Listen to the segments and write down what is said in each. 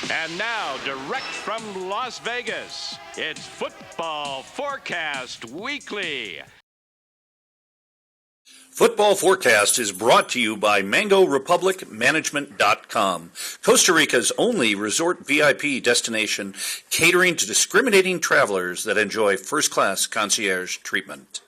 And now, direct from Las Vegas, it's Football Forecast Weekly. Football Forecast is brought to you by MangoRepublicManagement.com, Costa Rica's only resort VIP destination catering to discriminating travelers that enjoy first-class concierge treatment.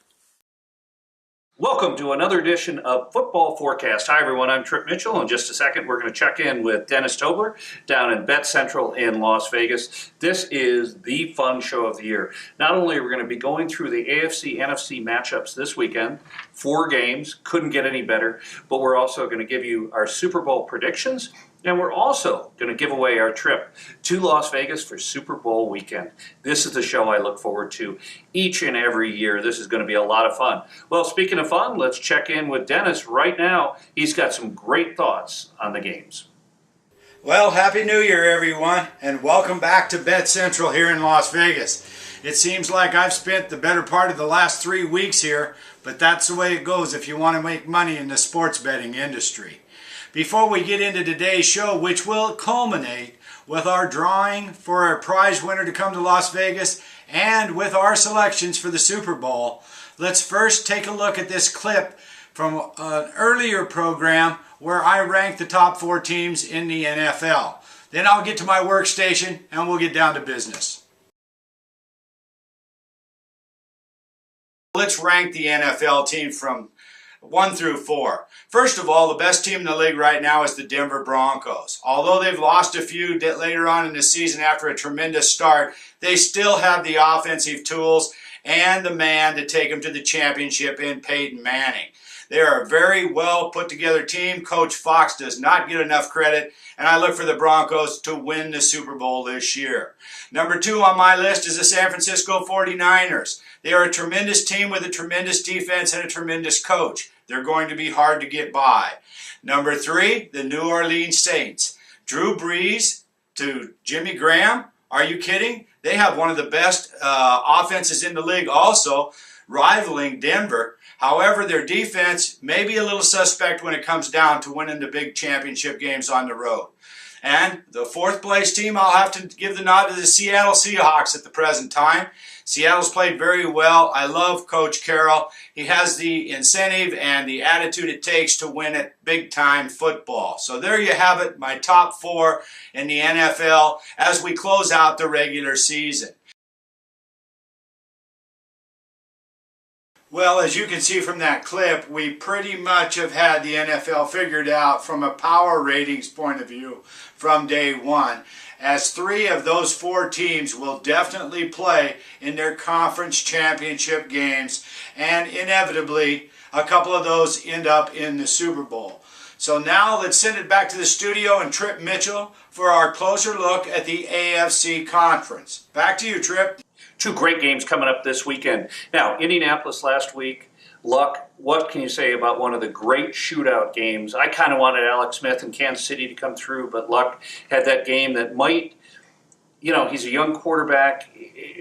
Welcome to another edition of Football Forecast. Hi, everyone. I'm Trip Mitchell. In just a second, we're going to check in with Dennis Tobler down in Bet Central in Las Vegas. This is the fun show of the year. Not only are we going to be going through the AFC, NFC matchups this weekend, 4 games, couldn't get any better, but we're also going to give you our Super Bowl predictions. And we're also going to give away our trip to Las Vegas for Super Bowl weekend. This is the show I look forward to each and every year. This is going to be a lot of fun. Well, speaking of fun, let's check in with Dennis right now. He's got some great thoughts on the games. Well, Happy New Year, everyone, and welcome back to Bet Central here in Las Vegas. It seems like I've spent the better part of the last 3 weeks here, but that's the way it goes if you want to make money in the sports betting industry. Before we get into today's show, which will culminate with our drawing for our prize winner to come to Las Vegas and with our selections for the Super Bowl, let's first take a look at this clip from an earlier program where I ranked the top 4 teams in the NFL. Then I'll get to my workstation and we'll get down to business. Let's rank the NFL teams from 1 through 4. First of all, the best team in the league right now is the Denver Broncos. Although they've lost a few later on in the season after a tremendous start, they still have the offensive tools and the man to take them to the championship in Peyton Manning. They are a very well put together team. Coach Fox does not get enough credit, and I look for the Broncos to win the Super Bowl this year. Number 2 on my list is the San Francisco 49ers. They are a tremendous team with a tremendous defense and a tremendous coach. They're going to be hard to get by. Number 3, the New Orleans Saints. Drew Brees to Jimmy Graham. Are you kidding? They have one of the best offenses in the league also, rivaling Denver. However, their defense may be a little suspect when it comes down to winning the big championship games on the road. And the 4th place team, I'll have to give the nod to the Seattle Seahawks at the present time. Seattle's played very well. I love Coach Carroll. He has the incentive and the attitude it takes to win at big-time football. So there you have it, my top 4 in the NFL as we close out the regular season. Well, as you can see from that clip, we pretty much have had the NFL figured out from a power ratings point of view from day one, as 3 of those 4 teams will definitely play in their conference championship games, and inevitably a couple of those end up in the Super Bowl. So now let's send it back to the studio and Trip Mitchell for our closer look at the AFC Conference. Back to you, Trip. 2 great games coming up this weekend. Now, Indianapolis last week, Luck, what can you say about one of the great shootout games? I kind of wanted Alex Smith in Kansas City to come through, but Luck had that game that might, he's a young quarterback.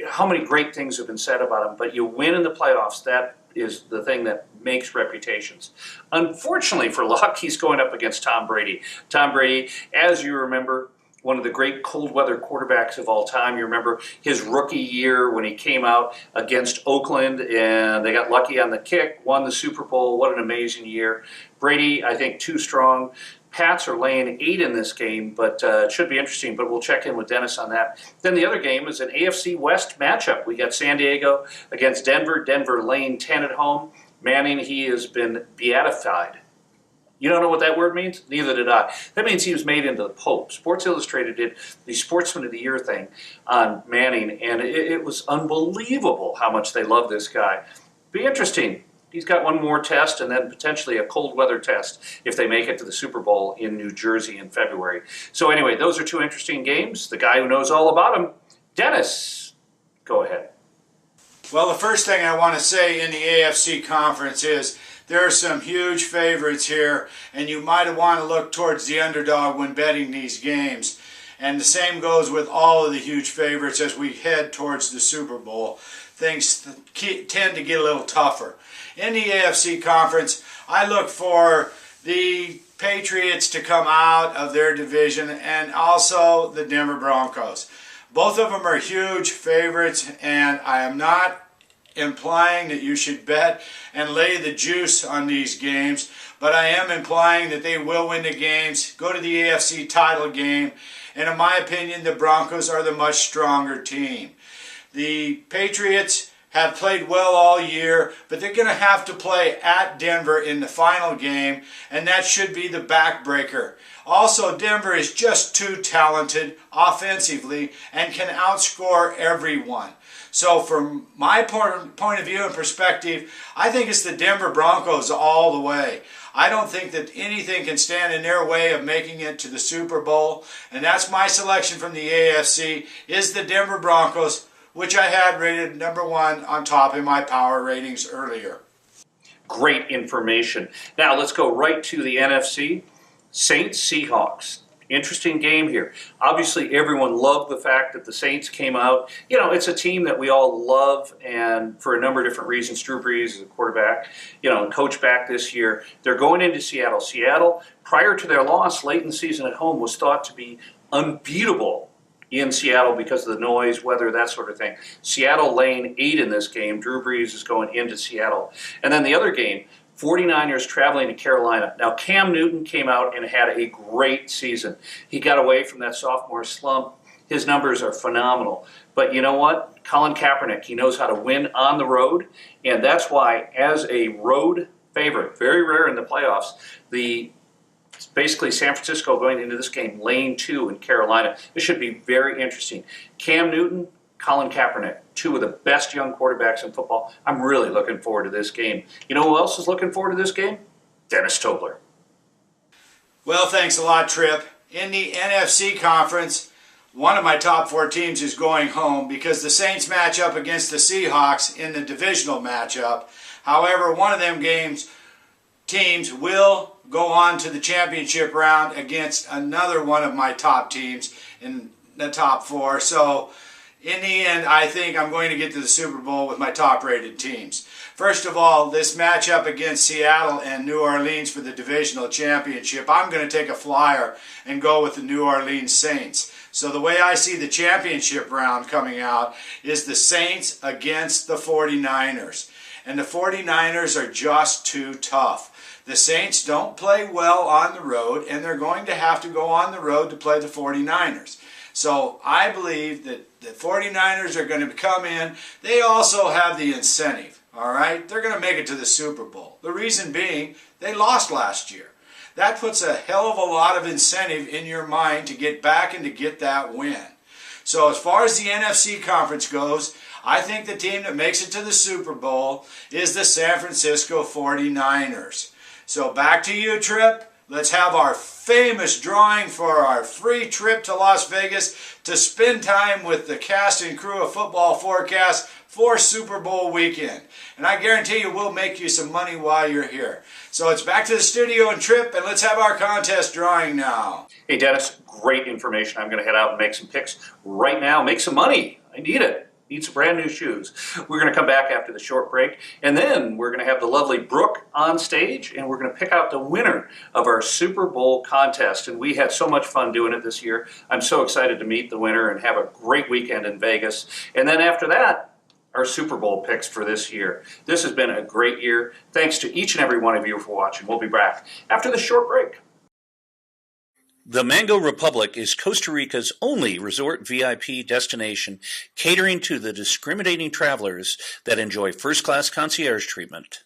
How many great things have been said about him, but you win in the playoffs, that is the thing that makes reputations. Unfortunately for Luck, he's going up against Tom Brady. Tom Brady, as you remember, one of the great cold-weather quarterbacks of all time. You remember his rookie year when he came out against Oakland and they got lucky on the kick, won the Super Bowl. What an amazing year. Brady, I think, too strong. Pats are laying 8 in this game, but it should be interesting, but we'll check in with Dennis on that. Then the other game is an AFC West matchup. We got San Diego against Denver. Denver laying 10 at home. Manning, he has been beatified. You don't know what that word means? Neither did I. That means he was made into the Pope. Sports Illustrated did the Sportsman of the Year thing on Manning, and it was unbelievable how much they love this guy. Be interesting. He's got one more test and then potentially a cold weather test if they make it to the Super Bowl in New Jersey in February. So anyway, those are 2 interesting games. The guy who knows all about them, Dennis, go ahead. Well, the first thing I want to say in the AFC Conference is there are some huge favorites here, and you might want to look towards the underdog when betting these games. And the same goes with all of the huge favorites as we head towards the Super Bowl. Things tend to get a little tougher. In the AFC Conference, I look for the Patriots to come out of their division, and also the Denver Broncos. Both of them are huge favorites, and I am not implying that you should bet and lay the juice on these games, but I am implying that they will win the games, go to the AFC title game, and in my opinion, the Broncos are the much stronger team. The Patriots have played well all year, but they're going to have to play at Denver in the final game, and that should be the backbreaker. Also, Denver is just too talented offensively and can outscore everyone. So from my point of view and perspective, I think it's the Denver Broncos all the way. I don't think that anything can stand in their way of making it to the Super Bowl, and that's my selection from the AFC, is the Denver Broncos, which I had rated number 1 on top in my power ratings earlier. Great information. Now let's go right to the NFC. Saints Seahawks. Interesting game here. Obviously, everyone loved the fact that the Saints came out. You know, it's a team that we all love, and for a number of different reasons. Drew Brees is a quarterback, coach back this year. They're going into Seattle. Seattle, prior to their loss late in the season at home, was thought to be unbeatable in Seattle because of the noise, weather, that sort of thing. Seattle laying 8 in this game. Drew Brees is going into Seattle. And then the other game, 49ers traveling to Carolina. Now, Cam Newton came out and had a great season. He got away from that sophomore slump. His numbers are phenomenal. But you know what? Colin Kaepernick, he knows how to win on the road, and that's why, as a road favorite, very rare in the playoffs, basically San Francisco going into this game, laying 2 in Carolina. This should be very interesting. Cam Newton, Colin Kaepernick, 2 of the best young quarterbacks in football. I'm really looking forward to this game. You know who else is looking forward to this game? Dennis Tobler. Well, thanks a lot, Tripp. In the NFC conference, one of my top 4 teams is going home because the Saints match up against the Seahawks in the divisional matchup. However, one of them teams will go on to the championship round against another one of my top teams in the top 4. So, in the end, I think I'm going to get to the Super Bowl with my top-rated teams. First of all, this matchup against Seattle and New Orleans for the divisional championship, I'm going to take a flyer and go with the New Orleans Saints. So the way I see the championship round coming out is the Saints against the 49ers. And the 49ers are just too tough. The Saints don't play well on the road, and they're going to have to go on the road to play the 49ers. So I believe that the 49ers are going to come in. They also have the incentive, all right? They're going to make it to the Super Bowl. The reason being, they lost last year. That puts a hell of a lot of incentive in your mind to get back and to get that win. So as far as the NFC conference goes, I think the team that makes it to the Super Bowl is the San Francisco 49ers. So back to you, Tripp. Let's have our famous drawing for our free trip to Las Vegas to spend time with the cast and crew of Football Forecast for Super Bowl weekend. And I guarantee you we'll make you some money while you're here. So it's back to the studio and Tripp, and let's have our contest drawing now. Hey, Dennis, great information. I'm going to head out and make some picks right now. Make some money. I need it. Need some brand new shoes. We're going to come back after the short break, and then we're going to have the lovely Brooke on stage, and we're going to pick out the winner of our Super Bowl contest. And we had so much fun doing it this year. I'm so excited to meet the winner and have a great weekend in Vegas. And then after that, our Super Bowl picks for this year. This has been a great year. Thanks to each and every one of you for watching. We'll be back after the short break. The Mango Republic is Costa Rica's only resort VIP destination, catering to the discriminating travelers that enjoy first-class concierge treatment.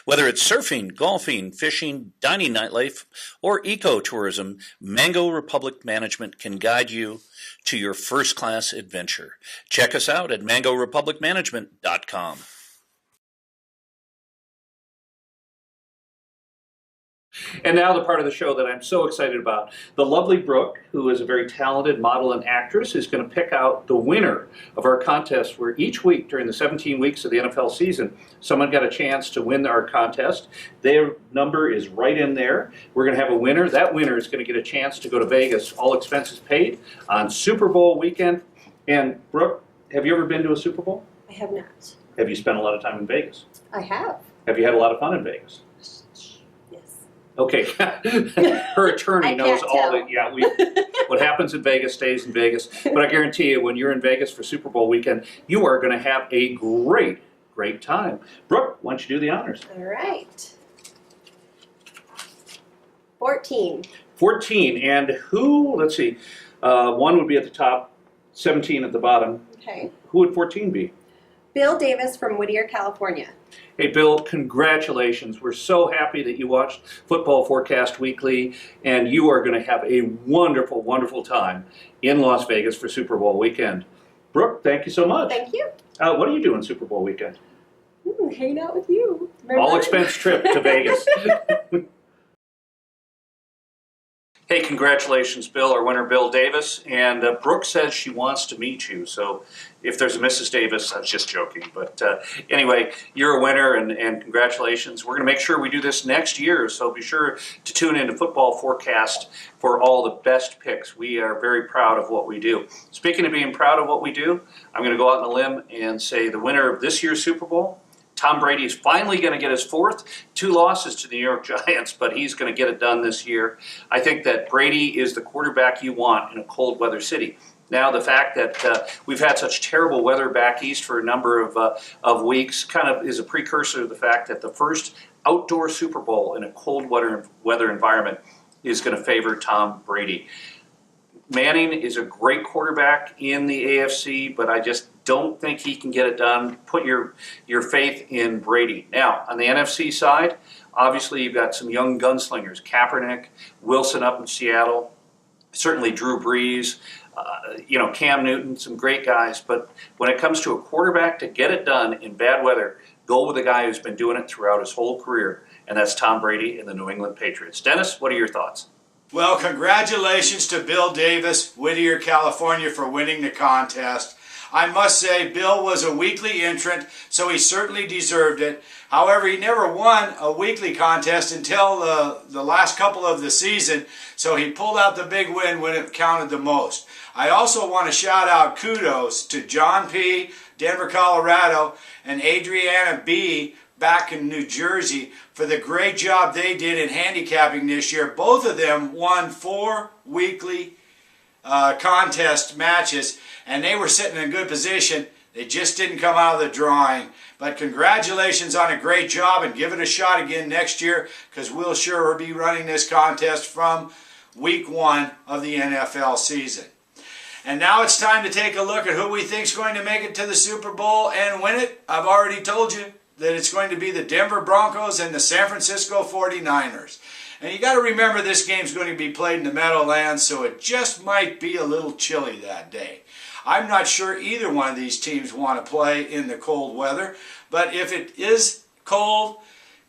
Whether it's surfing, golfing, fishing, dining nightlife, or ecotourism, Mango Republic Management can guide you to your first-class adventure. Check us out at mangorepublicmanagement.com. And now the part of the show that I'm so excited about. The lovely Brooke, who is a very talented model and actress, is going to pick out the winner of our contest, where each week during the 17 weeks of the NFL season, someone got a chance to win our contest. Their number is right in there. We're going to have a winner. That winner is going to get a chance to go to Vegas, all expenses paid, on Super Bowl weekend. And Brooke, have you ever been to a Super Bowl? I have not. Have you spent a lot of time in Vegas? I have. Have you had a lot of fun in Vegas? Yes. Okay, her attorney I knows can't all tell. the, yeah, what happens in Vegas stays in Vegas. But I guarantee you, when you're in Vegas for Super Bowl weekend, you are going to have a great time. Brooke, why don't you do the honors? All right. 14. 14, and who, let's see, one would be at the top, 17 at the bottom. Okay. Who would 14 be? Bill Davis from Whittier, California. Hey, Bill, congratulations. We're so happy that you watched Football Forecast Weekly, and you are going to have a wonderful time in Las Vegas for Super Bowl weekend. Brooke, thank you so much. Thank you. What are you doing Super Bowl weekend? Hanging out with you. All expense trip to Vegas. Hey, congratulations, Bill, our winner, Bill Davis. And Brooke says she wants to meet you. So if there's a Mrs. Davis, I was just joking. But anyway, you're a winner, and congratulations. We're going to make sure we do this next year. So be sure to tune in to Football Forecast for all the best picks. We are very proud of what we do. Speaking of being proud of what we do, I'm going to go out on a limb and say the winner of this year's Super Bowl, Tom Brady, is finally going to get his fourth. 2 losses to the New York Giants, but he's going to get it done this year. I think that Brady is the quarterback you want in a cold weather city. Now, the fact that we've had such terrible weather back east for a number of weeks kind of is a precursor to the fact that the first outdoor Super Bowl in a cold weather environment is going to favor Tom Brady. Manning is a great quarterback in the AFC, but I just don't think he can get it done. Put your faith in Brady. Now, on the NFC side, obviously you've got some young gunslingers, Kaepernick, Wilson up in Seattle, certainly Drew Brees, Cam Newton, some great guys. But when it comes to a quarterback to get it done in bad weather, go with a guy who's been doing it throughout his whole career, and that's Tom Brady and the New England Patriots. Dennis, what are your thoughts? Well, congratulations to Bill Davis, Whittier, California, for winning the contest. I must say, Bill was a weekly entrant, so he certainly deserved it. However, he never won a weekly contest until the last couple of the season, so he pulled out the big win when it counted the most. I also want to shout out kudos to John P., Denver, Colorado, and Adriana B., back in New Jersey, for the great job they did in handicapping this year. Both of them won 4 weekly contest matches, and they were sitting in a good position. They just didn't come out of the drawing. But congratulations on a great job, and give it a shot again next year, because we'll sure be running this contest from week 1 of the NFL season. And now it's time to take a look at who we think is going to make it to the Super Bowl and win it. I've already told you that it's going to be the Denver Broncos and the San Francisco 49ers. And you got to remember, this game's going to be played in the Meadowlands, so it just might be a little chilly that day. I'm not sure either one of these teams want to play in the cold weather, but if it is cold,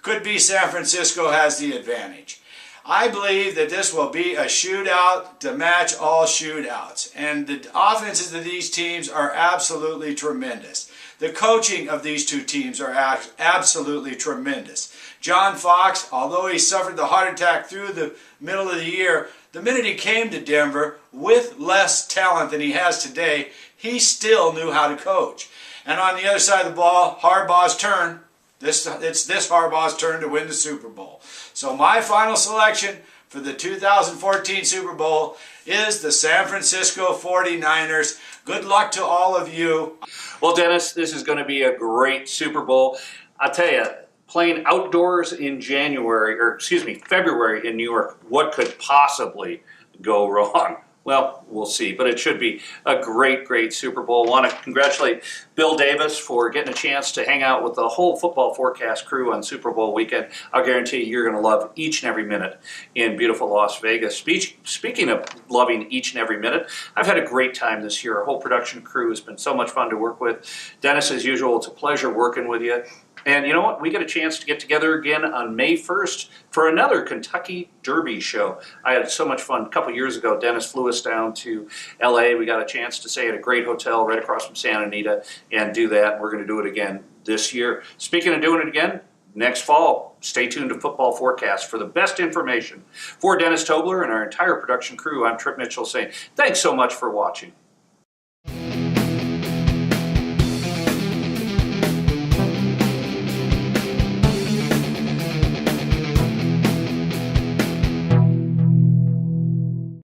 could be San Francisco has the advantage. I believe that this will be a shootout to match all shootouts, and the offenses of these teams are absolutely tremendous. The coaching of these two teams are absolutely tremendous. John Fox, although he suffered the heart attack through the middle of the year, the minute he came to Denver with less talent than he has today, he still knew how to coach. And on the other side of the ball, Harbaugh's turn. It's this Harbaugh's turn to win the Super Bowl. So my final selection for the 2014 Super Bowl is the San Francisco 49ers. Good luck to all of you. Well, Dennis, this is going to be a great Super Bowl. I'll tell you, playing outdoors in February in New York, what could possibly go wrong? Well, we'll see, but it should be a great Super Bowl. I want to congratulate Bill Davis for getting a chance to hang out with the whole Football Forecast crew on Super Bowl weekend. I'll guarantee you're going to love each and every minute in beautiful Las Vegas. Speaking of loving each and every minute, I've had a great time this year. Our whole production crew has been so much fun to work with. Dennis, as usual, it's a pleasure working with you. And you know what? We get a chance to get together again on May 1st for another Kentucky Derby show. I had so much fun. A couple years ago, Dennis flew us down to L.A. We got a chance to stay at a great hotel right across from Santa Anita and do that. We're going to do it again this year. Speaking of doing it again, next fall, stay tuned to Football Forecast for the best information. For Dennis Tobler and our entire production crew, I'm Trip Mitchell saying thanks so much for watching.